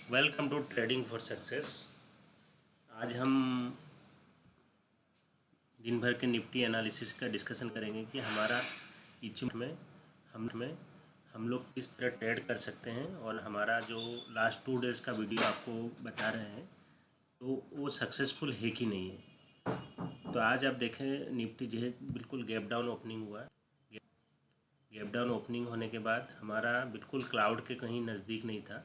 Welcome to trading for success. आज हम दिन भर के निफ्टी एनालिसिस का डिस्कशन करेंगे कि हमारा इच में हम लोग किस तरह ट्रेड कर सकते हैं, और हमारा जो लास्ट 2 डेज़ का वीडियो आपको बता रहे हैं तो वो सक्सेसफुल है कि नहीं है। तो आज आप देखें, निफ्टी जो है बिल्कुल गैप डाउन ओपनिंग हुआ है। गैप डाउन ओपनिंग होने के बाद हमारा बिल्कुल क्लाउड के कहीं नज़दीक नहीं था,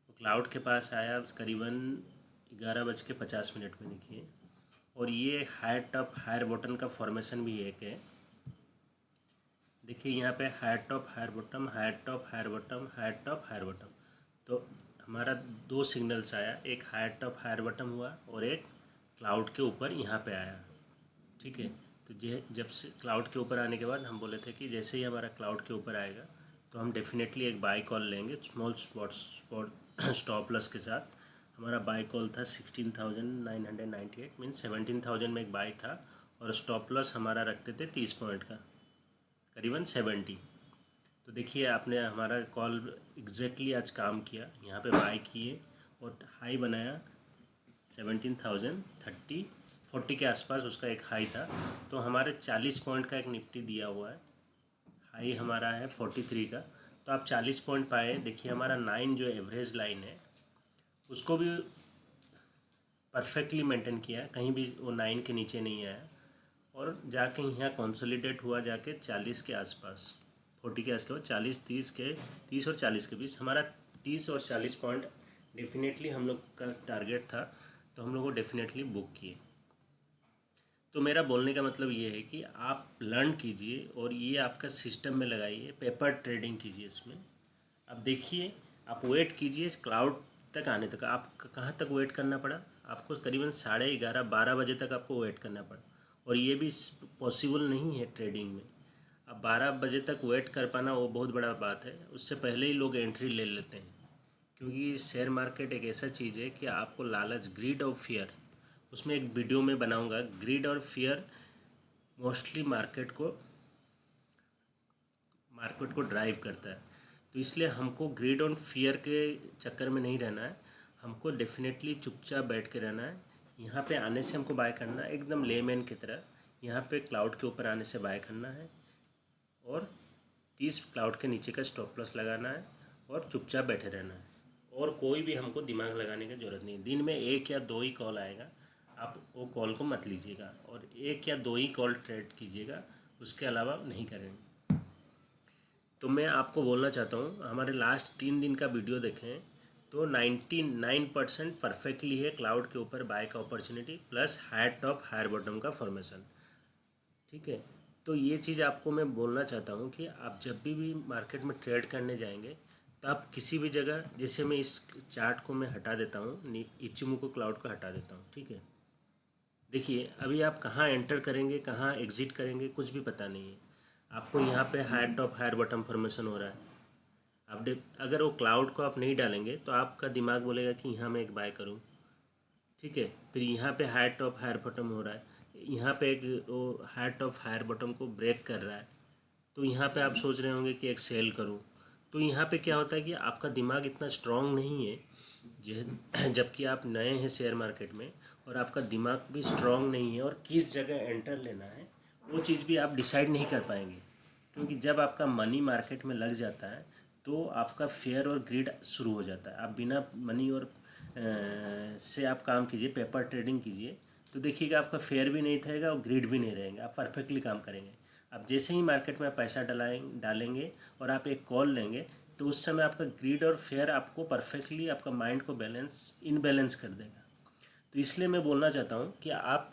तो क्लाउड के पास आया करीबन 11:50 में, देखिए। और ये हायर टॉप हायर बॉटम का फॉर्मेशन भी एक है। देखिए यहाँ पे higher top higher bottom, higher top higher bottom, higher top higher bottom. तो हमारा 2 सिग्नल्स आया, एक हायर टॉप हायर बॉटम हुआ और एक क्लाउड के ऊपर यहाँ पे आया। ठीक है, तो जब से क्लाउड के ऊपर आने के बाद हम बोले थे कि जैसे ही हमारा क्लाउड के ऊपर आएगा तो हम डेफिनेटली एक बाय कॉल लेंगे स्मॉल स्टॉप लॉस के साथ। हमारा बाय कॉल था 16,998, मीन 17,000 में एक बाय था, और स्टॉप लॉस हमारा रखते थे 30 पॉइंट का, करीबन 70। तो देखिए आपने हमारा कॉल एग्जैक्टली आज काम किया। यहाँ पे बाय किए और हाई बनाया 17,030-40 के आसपास उसका एक हाई था। तो हमारे 40 पॉइंट का एक निफ्टी दिया हुआ है, हाई हमारा है 43 का। तो आप 40 पॉइंट पाए। देखिए हमारा 9 जो एवरेज लाइन है उसको भी परफेक्टली मेंटेन किया, कहीं भी वो 9 के नीचे नहीं आया, और जाके यहाँ कंसोलिडेट हुआ जाके 40 के आसपास, 40 के आसपास, 40 30 के 30 और 40 के बीच हमारा 30 और 40 पॉइंट डेफिनेटली हम लोग का टारगेट था। तो हम लोग को डेफिनेटली बुक किए। तो मेरा बोलने का मतलब ये है कि आप लर्न कीजिए और ये आपका सिस्टम में लगाइए, पेपर ट्रेडिंग कीजिए इसमें। अब देखिए, आप वेट कीजिए क्लाउड तक आने तक। आप कहाँ तक वेट करना पड़ा आपको? करीबन 11:30-12 बजे तक आपको वेट करना पड़ा, और ये भी पॉसिबल नहीं है ट्रेडिंग में। अब 12 बजे तक वेट कर पाना वो बहुत बड़ा बात है, उससे पहले ही लोग एंट्री ले लेते हैं। क्योंकि शेयर मार्केट एक ऐसा चीज़ है कि आपको लालच, ग्रीड और फियर, उसमें एक वीडियो में बनाऊंगा, ग्रीड और फियर मोस्टली मार्केट को ड्राइव करता है। तो इसलिए हमको ग्रीड और फियर के चक्कर में नहीं रहना है, हमको डेफिनेटली चुपचाप बैठ के रहना है। यहाँ पे आने से हमको बाय करना है एकदम लेमैन की तरह। यहाँ पे क्लाउड के ऊपर आने से बाय करना है, और 30 क्लाउड के नीचे का स्टॉप लॉस लगाना है, और चुपचाप बैठे रहना है। और कोई भी हमको दिमाग लगाने की ज़रूरत नहीं। दिन में 1 या 2 ही कॉल आएगा, आप वो कॉल को मत लीजिएगा, और 1 या 2 ही कॉल ट्रेड कीजिएगा, उसके अलावा नहीं करेंगे। तो मैं आपको बोलना चाहता हूँ, हमारे लास्ट 3 दिन का वीडियो देखें तो 99% परफेक्टली है क्लाउड के ऊपर बाय का opportunity, plus higher top higher bottom का फॉर्मेशन। ठीक है, तो ये चीज़ आपको मैं बोलना चाहता हूँ कि आप जब भी मार्केट में ट्रेड करने जाएंगे तो आप किसी भी जगह, जैसे मैं इस चार्ट को मैं हटा देता हूँ, इचिमोको क्लाउड को हटा देता हूँ। ठीक है, देखिए अभी आप कहाँ एंटर करेंगे कहाँ एग्जिट करेंगे कुछ भी पता नहीं है आपको। यहाँ पे higher top higher bottom formation हो रहा है। आप अगर वो क्लाउड को आप नहीं डालेंगे तो आपका दिमाग बोलेगा कि यहाँ मैं एक बाय करूँ। ठीक है, फिर यहाँ पे हायर टॉप हायर बॉटम हो रहा है, यहाँ पे एक वो हायर टॉप हायर बॉटम को ब्रेक कर रहा है, तो यहाँ पे आप सोच रहे होंगे कि एक सेल करूँ। तो यहाँ पे क्या होता है कि आपका दिमाग इतना स्ट्रांग नहीं है, जबकि आप नए हैं शेयर मार्केट में, और आपका दिमाग भी स्ट्रांग नहीं है, और किस जगह एंटर लेना है वो चीज़ भी आप डिसाइड नहीं कर पाएंगे। क्योंकि जब आपका मनी मार्केट में लग जाता है तो आपका फेयर और ग्रीड शुरू हो जाता है। आप बिना मनी और से आप काम कीजिए, पेपर ट्रेडिंग कीजिए, तो देखिएगा आपका फेयर भी नहीं रहेगा और ग्रीड भी नहीं रहेंगे, आप परफेक्टली काम करेंगे। अब जैसे ही मार्केट में पैसा डालेंगे और आप एक कॉल लेंगे, तो उस समय आपका ग्रीड और फेयर आपको परफेक्टली आपका माइंड को इनबैलेंस कर देगा। तो इसलिए मैं बोलना चाहता हूँ कि आप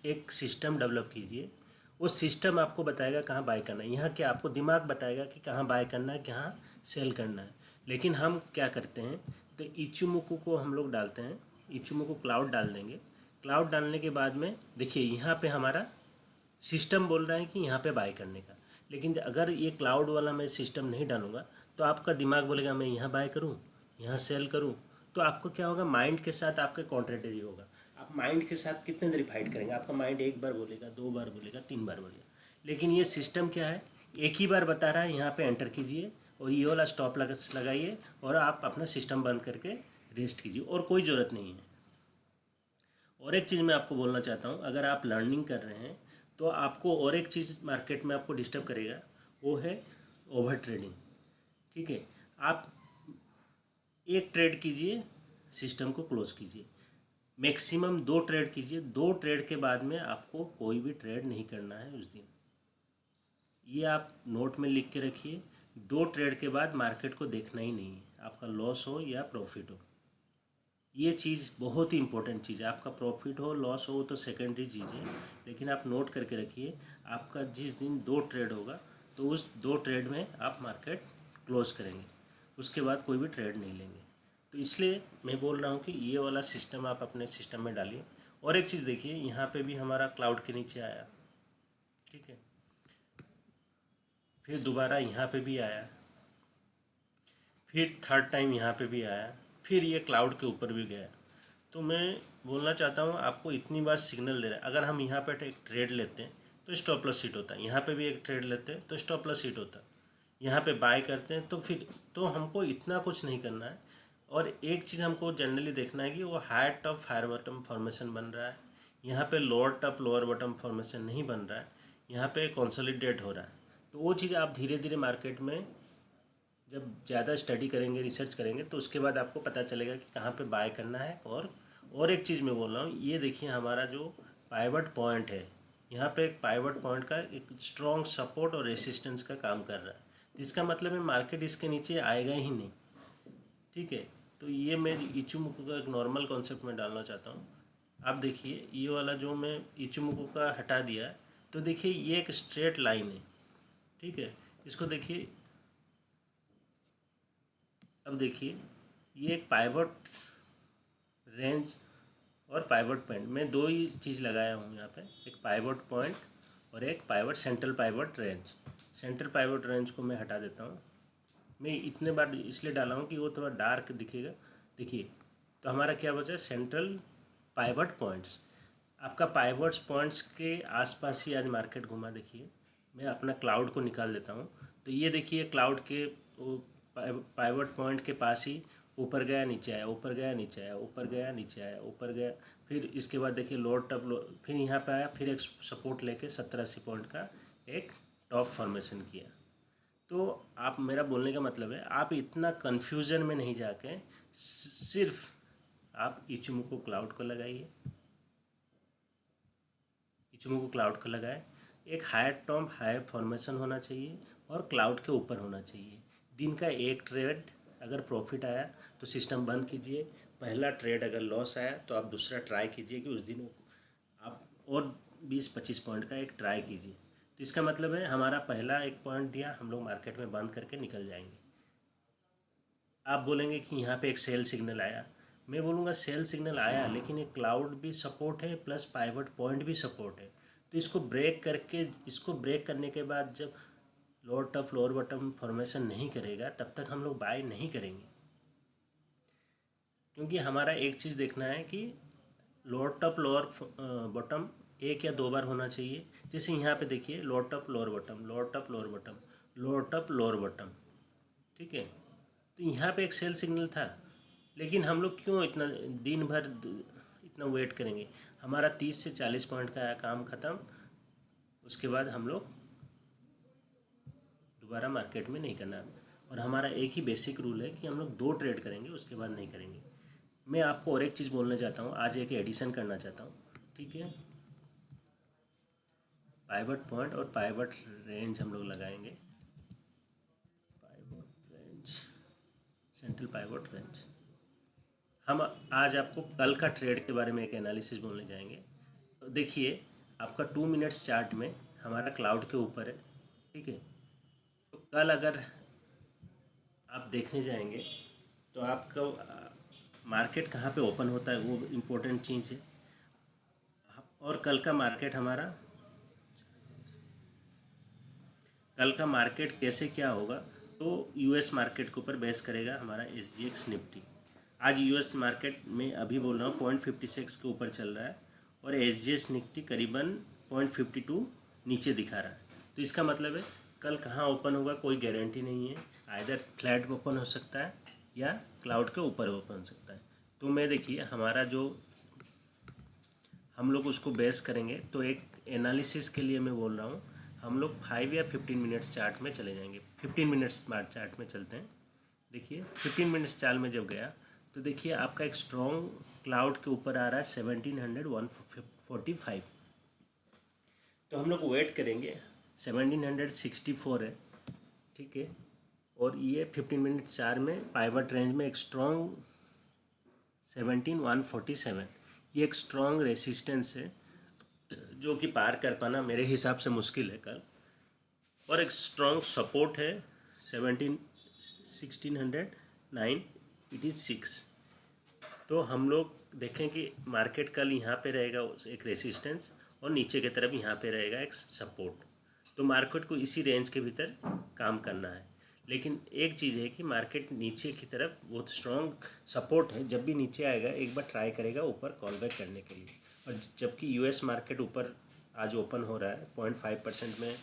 एक सिस्टम डेवलप कीजिए। वो सिस्टम आपको बताएगा कहाँ बाय करना है। यहाँ क्या आपको दिमाग बताएगा कि कहाँ बाय करना है, कहाँ सेल करना है। लेकिन हम क्या करते हैं, तो इचुमुकु को हम लोग डालते हैं, इचुमुकु क्लाउड डाल देंगे। क्लाउड डालने के बाद में देखिए यहाँ पे हमारा सिस्टम बोल रहा है कि यहाँ पे बाय करने का। लेकिन अगर ये क्लाउड वाला मैं सिस्टम नहीं डालूँगा तो आपका दिमाग बोलेगा मैं यहाँ बाय करूँ, यहाँ सेल करूँ। तो आपको क्या होगा, माइंड के साथ आपके कॉन्ट्रेडरी होगा। आप माइंड के साथ कितने देर फाइट करेंगे? आपका माइंड एक बार बोलेगा, 2 बार बोलेगा, 3 बार बोलेगा। लेकिन ये सिस्टम क्या है, एक ही बार बता रहा है यहाँ पे एंटर कीजिए, और ये वाला स्टॉप लगाइए और आप अपना सिस्टम बंद करके रेस्ट कीजिए, और कोई ज़रूरत नहीं है। और एक चीज़ मैं आपको बोलना चाहता हूँ, अगर आप लर्निंग कर रहे हैं तो आपको और एक चीज़ मार्केट में आपको डिस्टर्ब करेगा, वो है ओवर ट्रेडिंग। ठीक है, आप एक ट्रेड कीजिए, सिस्टम को क्लोज कीजिए, मैक्सिमम 2 ट्रेड कीजिए। 2 ट्रेड के बाद में आपको कोई भी ट्रेड नहीं करना है उस दिन। ये आप नोट में लिख के रखिए। 2 ट्रेड के बाद मार्केट को देखना ही नहीं है, आपका लॉस हो या प्रॉफिट हो। ये चीज़ बहुत ही इंपॉर्टेंट चीज़ है। आपका प्रॉफिट हो लॉस हो तो सेकेंडरी चीज़ है, लेकिन आप नोट करके रखिए, आपका जिस दिन 2 ट्रेड होगा तो उस 2 ट्रेड में आप मार्केट क्लोज करेंगे, उसके बाद कोई भी ट्रेड नहीं लेंगे। तो इसलिए मैं बोल रहा हूँ कि ये वाला सिस्टम आप अपने सिस्टम में डालिए। और एक चीज़ देखिए, यहाँ पे भी हमारा क्लाउड के नीचे आया, ठीक है, फिर दोबारा यहाँ पे भी आया, फिर थर्ड टाइम यहाँ पे भी आया, फिर ये क्लाउड के ऊपर भी गया। तो मैं बोलना चाहता हूँ, आपको इतनी बार सिग्नल दे रहा है। अगर हम यहाँ पे एक ट्रेड लेते हैं तो स्टॉप लॉस हिट होता है, यहाँ पे भी एक ट्रेड लेते हैं तो स्टॉप लॉस हिट होता है, यहाँ पे बाय करते हैं तो फिर तो हमको इतना कुछ नहीं करना है। और एक चीज़ हमको जनरली देखना है कि वो higher top higher bottom formation बन रहा है, यहाँ पे lower top lower bottom formation नहीं बन रहा है, यहाँ पे कंसोलिडेट हो रहा है। तो वो चीज़ आप धीरे धीरे मार्केट में जब ज़्यादा स्टडी करेंगे, रिसर्च करेंगे, तो उसके बाद आपको पता चलेगा कि कहाँ पे बाय करना है। और एक चीज़ मैं बोल रहा हूँ, ये देखिए हमारा जो पाइवट पॉइंट है, यहाँ पे एक पाइवट पॉइंट का एक स्ट्रॉन्ग सपोर्ट और रेसिस्टेंस का काम कर रहा है। इसका मतलब है मार्केट इसके नीचे आएगा ही नहीं। ठीक है, तो ये मैं इचुमुको का एक नॉर्मल कॉन्सेप्ट में डालना चाहता हूँ। आप देखिए, ये वाला जो मैं इचुमुको का हटा दिया, तो देखिए ये एक स्ट्रेट लाइन है। ठीक है, इसको देखिए, अब देखिए ये एक पाइवट रेंज और पाइवट पॉइंट, मैं 2 ही चीज़ लगाया हूँ यहाँ पे, एक पाइवट पॉइंट और एक pivot central pivot range. Central pivot range को मैं हटा देता हूँ। मैं इतने बार इसलिए डाला हूँ कि वो थोड़ा डार्क दिखेगा। देखिए, तो हमारा क्या बचा, सेंट्रल पाइवट पॉइंट्स। आपका पाइवट्स पॉइंट्स के आसपास ही आज मार्केट घुमा। देखिए, मैं अपना क्लाउड को निकाल देता हूँ, तो ये देखिए क्लाउड के पाइवट पॉइंट के पास ही ऊपर गया नीचे आया, ऊपर गया नीचे आया, ऊपर गया नीचे आया, ऊपर गया, फिर इसके बाद देखिए लोअर टॉप फिर यहाँ पे आया, फिर एक सपोर्ट लेके 70-80 पॉइंट का एक टॉप फॉर्मेशन किया। तो आप, मेरा बोलने का मतलब है, आप इतना कन्फ्यूज़न में नहीं जाके सिर्फ आप इचुमुको क्लाउड को लगाइए, इचुमुको क्लाउड को लगाए। एक हायर टॉप हायर फॉर्मेशन होना चाहिए और क्लाउड के ऊपर होना चाहिए। दिन का एक ट्रेड अगर प्रॉफिट आया तो सिस्टम बंद कीजिए, पहला ट्रेड अगर लॉस आया तो आप दूसरा ट्राई कीजिए कि उस दिन आप और 20-25 पॉइंट का एक ट्राई कीजिए। तो इसका मतलब है हमारा पहला एक पॉइंट दिया, हम लोग मार्केट में बंद करके निकल जाएंगे। आप बोलेंगे कि यहाँ पे एक सेल सिग्नल आया, मैं बोलूँगा सेल सिग्नल आया, लेकिन एक क्लाउड भी सपोर्ट है प्लस पाइवट पॉइंट भी सपोर्ट है। तो इसको ब्रेक करके, इसको ब्रेक करने के बाद जब lower top lower bottom formation नहीं करेगा, तब तक हम लोग बाय नहीं करेंगे। क्योंकि हमारा एक चीज़ देखना है कि लोअर टॉप लोअर बॉटम 1 या 2 बार होना चाहिए। जैसे यहाँ पे देखिए, lower top lower bottom, lower top lower bottom, lower top lower bottom. ठीक है, तो यहाँ पे एक सेल सिग्नल था, लेकिन हम लोग क्यों इतना दिन भर इतना वेट करेंगे। हमारा 30 से 40 पॉइंट का काम ख़त्म, उसके बाद हम लोग दोबारा मार्केट में नहीं करना। और हमारा एक ही बेसिक रूल है कि हम लोग 2 ट्रेड करेंगे, उसके बाद नहीं करेंगे। मैं आपको और एक चीज़ बोलना चाहता हूँ, आज एक एडिशन करना चाहता हूँ। ठीक है, पाइवट पॉइंट और पाइवट रेंज हम लोग लगाएंगे, pivot range, central pivot range. हम आज आपको कल का ट्रेड के बारे में एक एनालिसिस बोलने जाएंगे। तो देखिए, आपका 2 मिनट्स चार्ट में हमारा क्लाउड के ऊपर है। ठीक है, तो कल अगर आप देखने जाएंगे तो आपका मार्केट कहाँ पे ओपन होता है वो इम्पोर्टेंट चीज़ है। और कल का मार्केट हमारा, कल का मार्केट कैसे क्या होगा, तो यूएस मार्केट के ऊपर बेस करेगा हमारा SGX निफ्टी। आज यूएस मार्केट में अभी बोल रहा हूँ 0.56 के ऊपर चल रहा है और SGX निफ्टी करीबन 0.52 नीचे दिखा रहा है। तो इसका मतलब है कल कहाँ ओपन होगा कोई गारंटी नहीं है। आइदर फ्लैट ओपन हो सकता है या क्लाउड के ऊपर ओपन हो सकता है। तो मैं देखिए हमारा जो हम लोग उसको बेस करेंगे, तो एक एनालिसिस के लिए मैं बोल रहा हूँ, हम लोग 5 या 15 मिनट्स चार्ट में चले जाएंगे। 15 मिनट्स स्मार्ट चार्ट में चलते हैं। देखिए 15 मिनट्स चार्ट में जब गया तो देखिए आपका एक स्ट्रॉन्ग क्लाउड के ऊपर आ रहा है 1700 145। तो हम लोग वेट करेंगे, 1764 है, ठीक है। और ये 15 मिनट चार में पाइवट रेंज में एक स्ट्रॉन्ग 17147, ये एक स्ट्रॉन्ग रेसिस्टेंस है जो कि पार कर पाना मेरे हिसाब से मुश्किल है कल। और एक स्ट्रॉन्ग सपोर्ट है 1609, इट इज़ 6। तो हम लोग देखें कि मार्केट कल यहाँ पे रहेगा एक रेसिस्टेंस और नीचे की तरफ यहाँ पे रहेगा एक सपोर्ट। तो मार्केट को इसी रेंज के भीतर काम करना है। लेकिन एक चीज़ है कि मार्केट नीचे की तरफ बहुत स्ट्रॉन्ग सपोर्ट है, जब भी नीचे आएगा एक बार ट्राई करेगा ऊपर कॉल बैक करने के लिए। और जबकि यूएस मार्केट ऊपर आज ओपन हो रहा है 0.5% में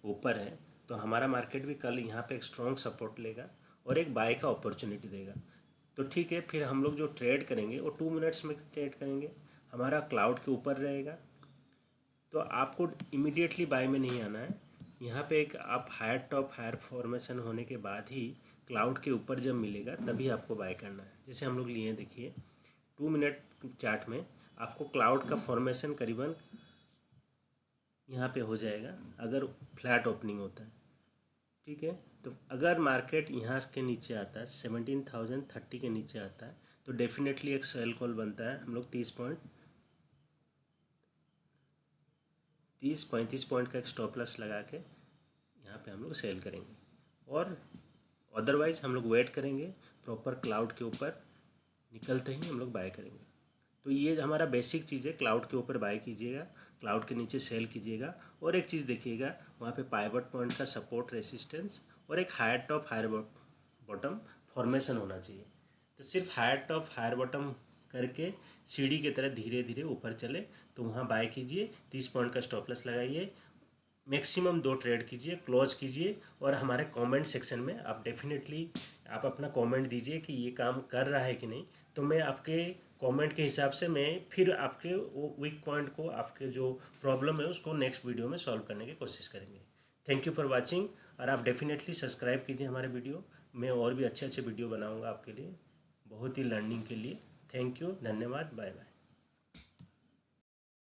ऊपर है, तो हमारा मार्केट भी कल यहाँ पे एक स्ट्रॉन्ग सपोर्ट लेगा और एक बाय का अपॉर्चुनिटी देगा। तो ठीक है, फिर हम लोग जो ट्रेड करेंगे वो 2 मिनट्स में ट्रेड करेंगे, हमारा क्लाउड के ऊपर रहेगा। तो आपको इमीडिएटली बाय में नहीं आना है। यहाँ पे एक आप हायर टॉप हायर फॉर्मेशन होने के बाद ही क्लाउड के ऊपर जब मिलेगा तभी आपको बाय करना है। जैसे हम लोग लिए देखिए 2 मिनट चार्ट में आपको क्लाउड का फॉर्मेशन करीबन यहाँ पे हो जाएगा अगर फ्लैट ओपनिंग होता है, ठीक है। तो अगर मार्केट यहाँ के नीचे आता है 17,030 के नीचे आता है तो डेफिनेटली एक सेल कॉल बनता है। हम लोग 30-35 पॉइंट का एक स्टॉप लॉस लगा के यहाँ पे हम लोग सेल करेंगे। और अदरवाइज़ हम लोग वेट करेंगे, प्रॉपर क्लाउड के ऊपर निकलते ही हम लोग बाय करेंगे। तो ये हमारा बेसिक चीज़ है, क्लाउड के ऊपर बाय कीजिएगा, क्लाउड के नीचे सेल कीजिएगा। और एक चीज़ देखिएगा वहाँ पे पाइवट पॉइंट का सपोर्ट रेसिस्टेंस और एक higher top higher bottom formation होना चाहिए। तो सिर्फ हायर टॉप हायर बॉटम करके सीढ़ी की तरह धीरे धीरे ऊपर चले तो वहाँ बाय कीजिए, 30 पॉइंट का स्टॉप लॉस लगाइए, मैक्सिमम 2 ट्रेड कीजिए, क्लोज कीजिए। और हमारे कमेंट सेक्शन में आप डेफिनेटली आप अपना कमेंट दीजिए कि ये काम कर रहा है कि नहीं। तो मैं आपके कमेंट के हिसाब से मैं फिर आपके वो वीक पॉइंट को, आपके जो प्रॉब्लम है उसको नेक्स्ट वीडियो में सॉल्व करने की कोशिश करेंगे। Thank you for watching. और आप डेफिनेटली सब्सक्राइब कीजिए हमारे वीडियो, मैं और भी अच्छे अच्छे वीडियो बनाऊँगा आपके लिए, बहुत ही लर्निंग के लिए। थैंक यू, धन्यवाद, बाय बाय।